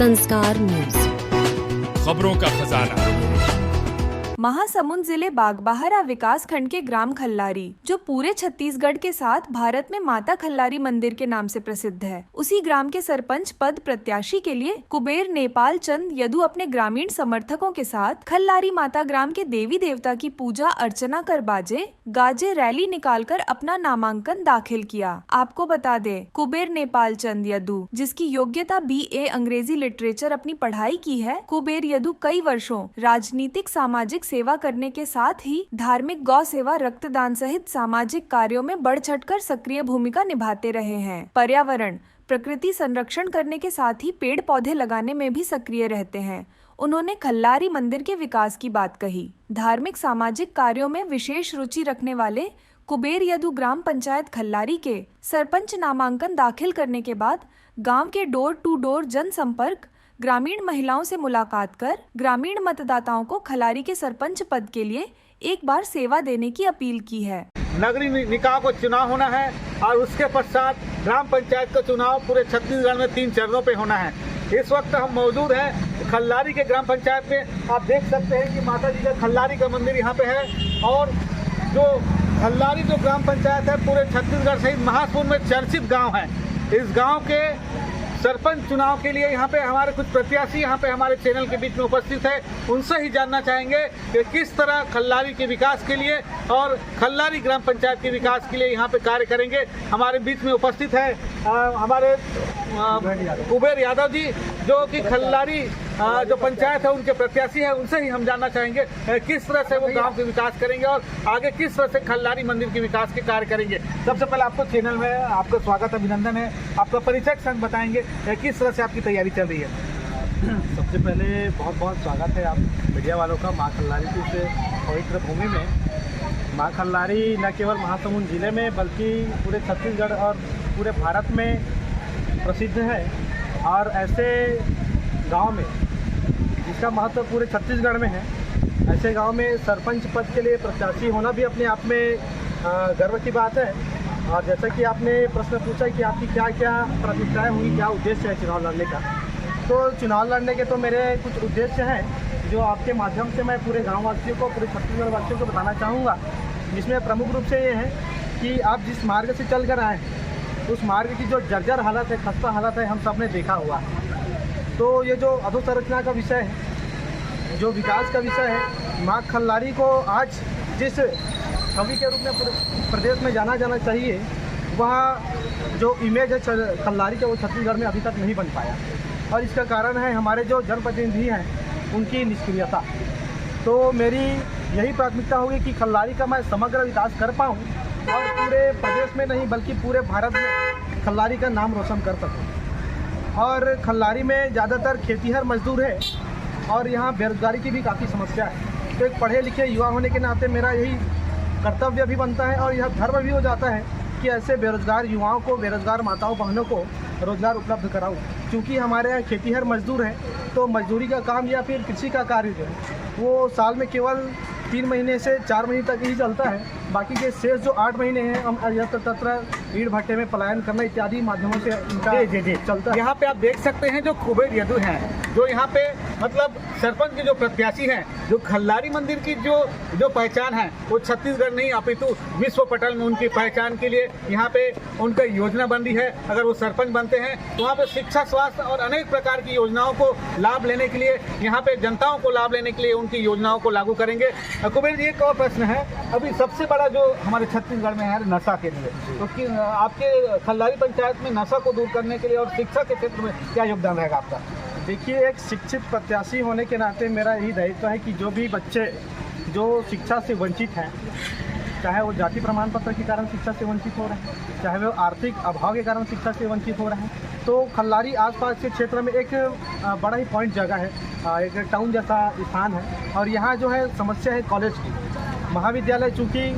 संस्कार न्यूज, खबरों का खजाना। महासमुंद जिले बागबाहरा विकास खंड के ग्राम खल्लारी, जो पूरे छत्तीसगढ़ के साथ भारत में माता खल्लारी मंदिर के नाम से प्रसिद्ध है, उसी ग्राम के सरपंच पद प्रत्याशी के लिए कुबेर नेपाल चंद यदु अपने ग्रामीण समर्थकों के साथ खल्लारी माता ग्राम के देवी देवता की पूजा अर्चना कर बाजे गाजे रैली निकालकर अपना नामांकन दाखिल किया। आपको बता दें, कुबेर नेपाल चंद यदु, जिसकी योग्यता BA अंग्रेजी लिटरेचर अपनी पढ़ाई की है, कुबेर यदु कई वर्षों राजनीतिक सामाजिक सेवा करने के साथ ही धार्मिक, गौ सेवा, रक्तदान सहित सामाजिक कार्यों में बढ़ चढ़कर सक्रिय भूमिका निभाते रहे हैं। पर्यावरण, प्रकृति संरक्षण करने के साथ ही पेड़ पौधे लगाने में भी सक्रिय रहते हैं। उन्होंने खल्लारी मंदिर के विकास की बात कही। धार्मिक सामाजिक कार्यों में विशेष रुचि रखने वाले कुबेर यदु ग्राम पंचायत खल्लारी के सरपंच नामांकन दाखिल करने के बाद गांव के डोर टू डोर जनसंपर्क, ग्रामीण महिलाओं से मुलाकात कर ग्रामीण मतदाताओं को खल्लारी के सरपंच पद के लिए एक बार सेवा देने की अपील की है। नगरीय निकाय को चुनाव होना है और उसके पश्चात ग्राम पंचायत का चुनाव पूरे छत्तीसगढ़ में 3 चरणों पे होना है। इस वक्त हम मौजूद हैं खल्लारी के ग्राम पंचायत में। आप देख सकते हैं कि माता जी का खल्लारी का मंदिर यहाँ पे है और जो खल्लारी जो ग्राम पंचायत है पूरे छत्तीसगढ़ सहित महासमुंद में चर्चित गाँव है। इस गाँव के सरपंच चुनाव के लिए यहाँ पे हमारे कुछ प्रत्याशी यहाँ पे हमारे चैनल के बीच में उपस्थित है। उनसे ही जानना चाहेंगे कि किस तरह खल्लारी के विकास के लिए और खल्लारी ग्राम पंचायत के विकास के लिए यहाँ पे कार्य करेंगे। हमारे बीच में उपस्थित है हमारे कुबेर यादव जी, जो कि खल्लारी जो पंचायत है उनके प्रत्याशी है। उनसे ही हम जानना चाहेंगे किस तरह से वो गांव के विकास करेंगे और आगे किस तरह से खल्लारी मंदिर के विकास के कार्य करेंगे। सबसे पहले आपको चैनल में आपका स्वागत, अभिनंदन है। आपका परिचय संग बताएंगे किस तरह से आपकी तैयारी चल रही है। सबसे पहले बहुत बहुत स्वागत है आप मीडिया वालों का माँ खल्लारी की इस पवित्र भूमि में। माँ खल्लारी न केवल महासमुंद जिले में बल्कि पूरे छत्तीसगढ़ और पूरे भारत में प्रसिद्ध है। और ऐसे गांव में जिसका महत्व पूरे छत्तीसगढ़ में है, ऐसे गांव में सरपंच पद के लिए प्रत्याशी होना भी अपने आप में गर्व की बात है। और जैसा कि आपने प्रश्न पूछा कि आपकी क्या क्या प्राथमिकताएं हुई, क्या उद्देश्य है चुनाव लड़ने का, तो चुनाव लड़ने के तो मेरे कुछ उद्देश्य हैं जो आपके माध्यम से मैं पूरे गाँव वासियों को, पूरे छत्तीसगढ़ वासियों को बताना चाहूँगा। जिसमें प्रमुख रूप से ये है कि आप जिस मार्ग से चल कर आए हैं उस मार्ग की जो जर्जर हालत है, खस्ता हालत है, हम सब ने देखा हुआ है। तो ये जो अधोसंरचना का विषय है, जो विकास का विषय है, माँ खल्लारी को आज जिस छवि के रूप में पूरे प्रदेश में जाना जाना चाहिए, वह जो इमेज है खल्लारी का वो छत्तीसगढ़ में अभी तक नहीं बन पाया। और इसका कारण है हमारे जो जनप्रतिनिधि हैं उनकी निष्क्रियता। तो मेरी यही प्राथमिकता होगी कि खल्लारी का मैं समग्र विकास कर पाऊँ और पूरे प्रदेश में नहीं बल्कि पूरे भारत में खल्लारी का नाम रोशन कर सकूँ। और खल्लारी में ज़्यादातर खेतीहर मजदूर है और यहाँ बेरोजगारी की भी काफ़ी समस्या है। तो एक पढ़े लिखे युवा होने के नाते मेरा यही कर्तव्य भी बनता है और यह धर्म भी हो जाता है कि ऐसे बेरोजगार युवाओं को, बेरोजगार माताओं बहनों को रोजगार उपलब्ध कराऊँ। क्योंकि हमारे यहाँ खेतीहर मजदूर हैं तो मजदूरी का काम या फिर कृषि का कार्य जो है वो साल में केवल 3 महीने से 4 महीने तक ही चलता है। बाकी के शेष जो 8 महीने हैं हम यत्र तत्र ईंट भट्टे में पलायन करना इत्यादि माध्यमों से इनका चलता है। यहाँ पे आप देख सकते हैं जो कुबेर यदु हैं, जो यहाँ पे मतलब सरपंच के जो प्रत्याशी हैं, जो खल्लारी मंदिर की जो पहचान है वो छत्तीसगढ़ नहीं अपितु विश्व पटल में उनकी पहचान के लिए यहाँ पे उनका योजना बन रही है। अगर वो सरपंच बनते हैं तो वहाँ पे शिक्षा, स्वास्थ्य और अनेक प्रकार की योजनाओं को लाभ लेने के लिए, यहाँ पे जनताओं को लाभ लेने के लिए उनकी योजनाओं को लागू करेंगे। कुबेर जी, एक और प्रश्न है, अभी सबसे बड़ा जो हमारे छत्तीसगढ़ में है नशा के लिए, तो आपके खल्लारी पंचायत में नशा को दूर करने के लिए और शिक्षा के क्षेत्र में क्या योगदान रहेगा आपका? देखिए, एक शिक्षित प्रत्याशी होने के नाते मेरा यही दायित्व है कि जो भी बच्चे जो शिक्षा से वंचित हैं, चाहे वो जाति प्रमाण पत्र के कारण शिक्षा से वंचित हो रहे हैं, चाहे वो आर्थिक अभाव के कारण शिक्षा से वंचित हो रहे हैं, तो खल्लारी आसपास के क्षेत्र में एक बड़ा ही पॉइंट जगह है, एक टाउन जैसा स्थान है। और यहाँ जो है समस्या है कॉलेज की, महाविद्यालय। चूँकि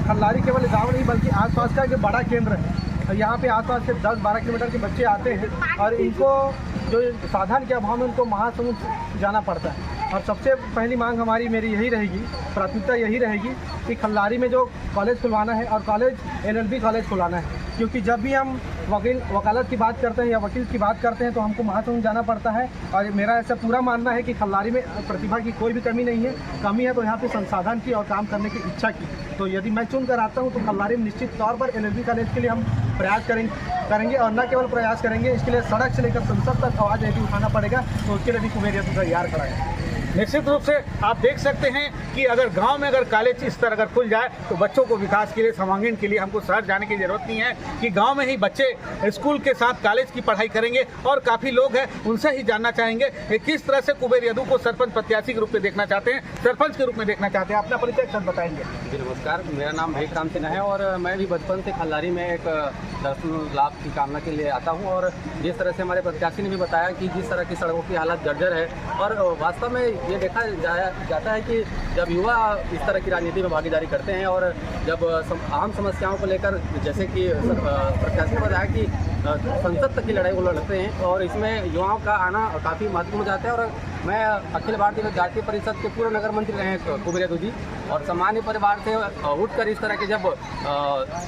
खल्लारी केवल गाँव नहीं बल्कि आसपास का एक बड़ा केंद्र है। यहाँ पे आसपास के 10-12 किलोमीटर के बच्चे आते हैं और इनको जो साधन के अभाव में उनको महासमुंद जाना पड़ता है। और सबसे पहली मांग हमारी, मेरी यही रहेगी, प्राथमिकता यही रहेगी कि खल्लारी में जो कॉलेज खुलवाना है और कॉलेज LLB कॉलेज खुलवाना है। क्योंकि जब भी हम वकालत की बात करते हैं या वकील की बात करते हैं तो हमको महासमुंद जाना पड़ता है। और मेरा ऐसा पूरा मानना है कि खल्लारी में प्रतिभा की कोई भी कमी नहीं है। कमी है तो यहाँ पे संसाधन की और काम करने की इच्छा की। तो यदि मैं चुन कर आता हूँ तो खल्लारी में निश्चित तौर पर LLB कॉलेज के लिए हम प्रयास करेंगे और न केवल प्रयास करेंगे, इसके लिए सड़क से लेकर संसद तक आवाज़ यदि उठाना पड़ेगा तो उसके लिए भी कुबेर यादव तैयार खड़ा है। निश्चित रूप से आप देख सकते हैं कि अगर गांव में अगर कॉलेज इस तरह अगर खुल जाए तो बच्चों को विकास के लिए, सर्वांगीण के लिए हमको शहर जाने की जरूरत नहीं है कि गांव में ही बच्चे स्कूल के साथ कॉलेज की पढ़ाई करेंगे। और काफ़ी लोग हैं उनसे ही जानना चाहेंगे कि किस तरह से कुबेर यादव को सरपंच प्रत्याशी के रूप में देखना चाहते हैं, सरपंच के रूप में देखना चाहते हैं। अपना परिचय सर बताएंगे। जी नमस्कार, मेरा नाम भैक राम सिन्हा है और मैं भी बचपन से खल्लारी में एक दर्शन लाभ की कामना के लिए आता हूं। और जिस तरह से हमारे प्रत्याशी ने भी बताया कि जिस तरह की सड़कों की हालत जर्जर है और वास्तव में ये देखा जाता है कि जब युवा इस तरह की राजनीति में भागीदारी करते हैं और जब आम समस्याओं को लेकर, जैसे कि प्रत्याशी ने बताया कि संसद तक की लड़ाई वो लड़ते हैं और इसमें युवाओं का आना काफ़ी महत्वपूर्ण हो जाता है। और मैं अखिल भारतीय विद्यार्थी परिषद के पूर्व नगर मंत्री रहे हैं कुबेर यादव जी, और सामान्य परिवार से उठकर इस तरह के जब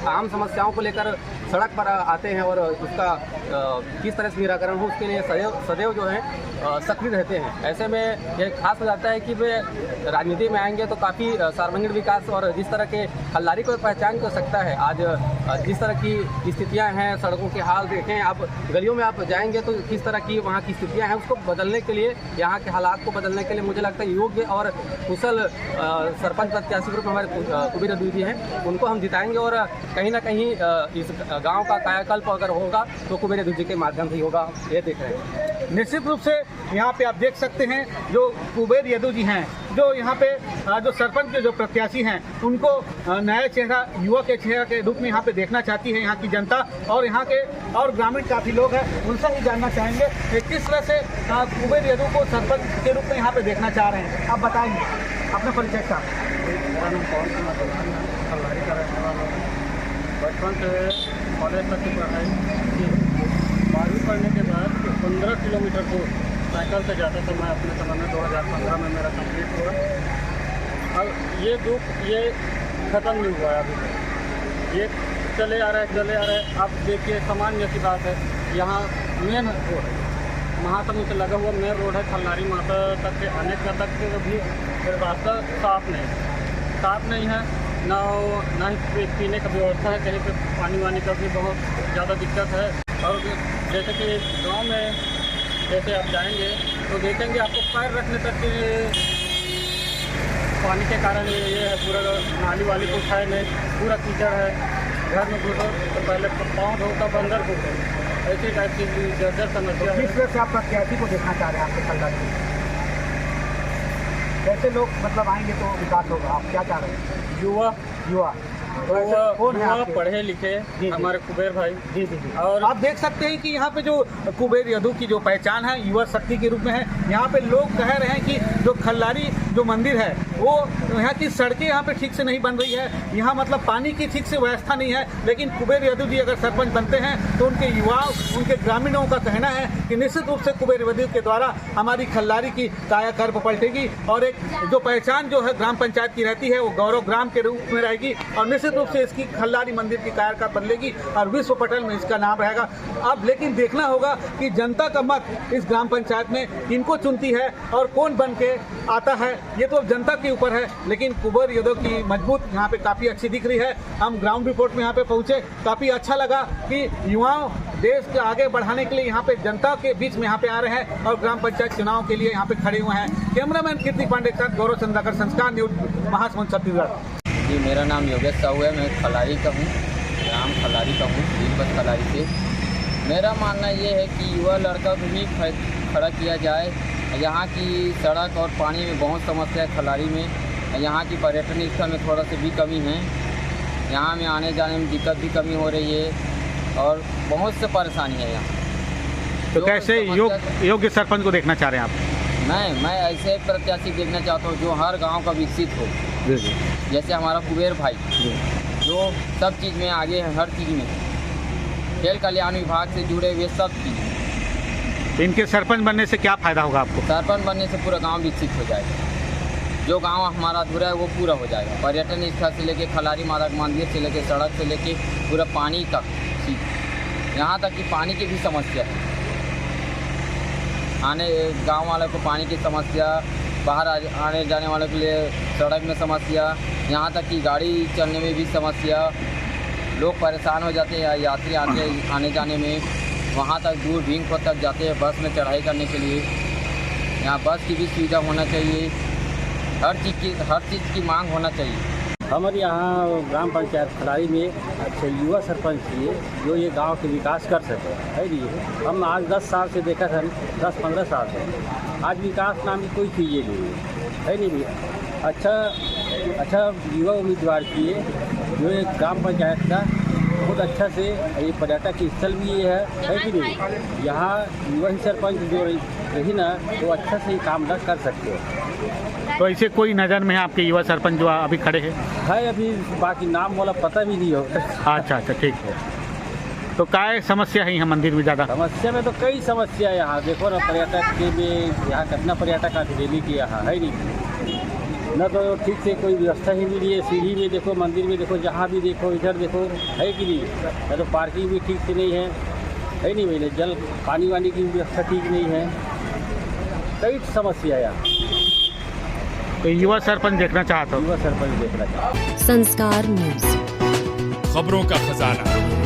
आम समस्याओं को लेकर सड़क पर आते हैं और उसका किस तरह से निराकरण हो उसके लिए सदैव जो है सक्रिय रहते हैं। ऐसे में यह खास हो जाता है कि वे राजनीति में आएंगे तो काफ़ी सर्वांगीण विकास और जिस तरह के खल्लारी को पहचान कर सकता है। आज जिस तरह की स्थितियां हैं, सड़कों के हाल देखें, आप गलियों में आप जाएंगे तो किस तरह की वहाँ की स्थितियां हैं, उसको बदलने के लिए, यहाँ के हालात को बदलने के लिए मुझे लगता है योग्य और कुशल सरपंच प्रत्याशी के रूप में हमारे कुबेर यादव जी हैं, उनको हम जिताएंगे। और कहीं ना कहीं इस गाँव का कायाकल्प अगर होगा तो कुबेर यादव जी के माध्यम से ही होगा, ये देख रहे हैं। निश्चित रूप से यहाँ पे आप देख सकते हैं जो कुबेर यादव जी हैं, जो यहाँ पे जो सरपंच के जो प्रत्याशी हैं, उनको नया चेहरा, युवा के चेहरा के रूप में यहाँ पे देखना चाहती है यहाँ की जनता। और यहाँ के और ग्रामीण काफ़ी लोग हैं, उनसे ही जानना चाहेंगे कि किस तरह से कुबेर यादव को सरपंच के रूप में यहाँ पे देखना चाह रहे हैं। आप बताएंगे अपना परिचय साहब। खल्लारी का रहने वाला हूँ। बचपन से कॉलेज तक की पढ़ाई की, 12वीं पढ़ने के बाद 15 किलोमीटर दूर साइकिल से जाता था मैं अपने समय में। 2015 में मेरा कंप्लीट हुआ। अब ये दुख ये ख़त्म नहीं हुआ है अभी तक, ये चले आ रहे हैं। आप देखिए सामान्य सी बात है, यहाँ मेन रोड है, महासमुंद से लगा हुआ मेन रोड है, खल्लारी माता तक के आने का तक भी रास्ता साफ नहीं है, ना ही पीने का व्यवस्था है, कहीं पे पानी वानी का भी बहुत ज़्यादा दिक्कत है। और जैसे कि गांव में जैसे आप जाएंगे तो देखेंगे आपको पैर रखने तक के पानी के कारण ये है, पूरा नाली वाली कुछ है नहीं, पूरा कीचड़ है। घर में घुसो तो पहले पाँव धोता बंदर घुसो, ऐसी टाइप की जर्जर समस्या है। किस तरह से आप प्रत्याशी को देखना चाह रहे हैं आपके खल्लारी में? कैसे लोग मतलब आएंगे तो विकास होगा, आप क्या चाह रहे हैं? युवा कौन है आपके? पढ़े लिखे हमारे कुबेर भाई। जी। और आप देख सकते हैं कि यहाँ पे जो कुबेर यादव की जो पहचान है युवा शक्ति के रूप में है। यहाँ पे लोग कह रहे हैं कि जो खल्लारी जो मंदिर है वो यहाँ की सड़कें यहाँ पे ठीक से नहीं बन रही है, यहाँ मतलब पानी की ठीक से व्यवस्था नहीं है। लेकिन कुबेर यादव जी अगर सरपंच बनते हैं तो उनके युवाओं, उनके ग्रामीणों का कहना है कि निश्चित रूप से कुबेर यादव के द्वारा हमारी खल्लारी की कायाकल्प पलटेगी और एक जो पहचान जो है ग्राम पंचायत की रहती है वो गौरव ग्राम के रूप में रहेगी। और निश्चित रूप से इसकी खल्लारी मंदिर की कायाकल्प बदलेगी और विश्व पटल में इसका नाम रहेगा। अब लेकिन देखना होगा कि जनता का मत इस ग्राम पंचायत में किनको चुनती है और कौन बन के आता है, ये तो जनता के ऊपर है। लेकिन कुबेर यादव की मजबूत यहाँ पे काफ़ी अच्छी दिख रही है। हम ग्राउंड रिपोर्ट में यहाँ पे पहुँचे, काफ़ी अच्छा लगा कि युवाओं देश के आगे बढ़ाने के लिए यहाँ पे जनता के बीच में यहाँ पे आ रहे हैं और ग्राम पंचायत चुनाव के लिए यहाँ पे खड़े हुए हैं। कैमरामैन कीर्ति पांडे के साथ गौरव चंद्राकर, संस्कार न्यूज, महासमुंद, छत्तीसगढ़। जी मेरा नाम योगेश साहू है, मैं खल्लारी का हूँ, ग्राम खल्लारी का हूँ, दीपक खल्लारी से। मेरा मानना ये है कि युवा लड़का को भी खड़ा किया जाए। यहाँ की सड़क और पानी में बहुत समस्या है खल्लारी में। यहाँ की पर्यटन स्थल में थोड़ा सी भी कमी है, यहाँ में आने जाने में दिक्कत भी कमी हो रही है और बहुत से परेशानी है यहाँ। तो कैसे योग्य सरपंच को देखना चाह रहे हैं आप? मैं ऐसे प्रत्याशी देखना चाहता हूँ जो हर गांव का विकसित हो, जैसे हमारा कुबेर भाई जो सब चीज़ में आगे है, हर चीज़ में, खेल कल्याण विभाग से जुड़े हुए सब चीज़। इनके सरपंच बनने से क्या फ़ायदा होगा आपको? सरपंच बनने से पूरा गांव विकसित हो जाएगा, जो गांव हमारा अधूरा है वो पूरा हो जाएगा। पर्यटन स्थल से लेके खल्लारी माता मंदिर से लेके सड़क से लेके पूरा पानी तक चीज़। यहाँ तक कि पानी की भी समस्या है, गांव वालों को पानी की समस्या, बाहर आने जाने वालों के लिए सड़क में समस्या, यहाँ तक कि गाड़ी चलने में भी समस्या। लोग परेशान हो जाते हैं यात्री आने जाने में। वहाँ तक दूर भीमपुर तक जाते हैं बस में चढ़ाई करने के लिए। यहाँ बस की भी सुविधा होना चाहिए, हर चीज़ की मांग होना चाहिए। हमारे यहाँ ग्राम पंचायत खलारी में अच्छे युवा सरपंच चाहिए जो ये गांव के विकास कर सके, है नहीं। हम आज 10 साल से देखा था, 10-15 साल से आज विकास नाम की कोई चीज़ नहीं है नहीं भैया। अच्छा युवा उम्मीदवार चाहिए जो ये ग्राम पंचायत का बहुत अच्छा से, ये पर्यटक स्थल भी ये है कि नहीं। यहाँ युवा ही सरपंच जो रही ना तो अच्छा से काम कर सकते हो। तो ऐसे कोई नज़र में है आपके युवा सरपंच जो अभी खड़े हैं? है अभी बाकी नाम वाला पता भी नहीं हो। अच्छा ठीक है। तो क्या समस्या है यहाँ मंदिर में ज़्यादा? समस्या में तो कई समस्या है यहाँ। देखो ना पर्यटक के में यहाँ कितना पर्यटक आते डेली के यहाँ, है नहीं ना। तो ठीक से कोई व्यवस्था ही नहीं है। सीढ़ी में देखो, मंदिर में देखो, जहाँ भी देखो, इधर देखो, है कि नहीं। या तो पार्किंग भी ठीक से नहीं है नहीं भैया। जल पानी वानी की व्यवस्था ठीक नहीं है, कई समस्या यहाँ। तो युवा सरपंच देखना चाहता हूँ। युवा सरपंच देखना चाहता हूँ। संस्कार न्यूज, खबरों का खजाना।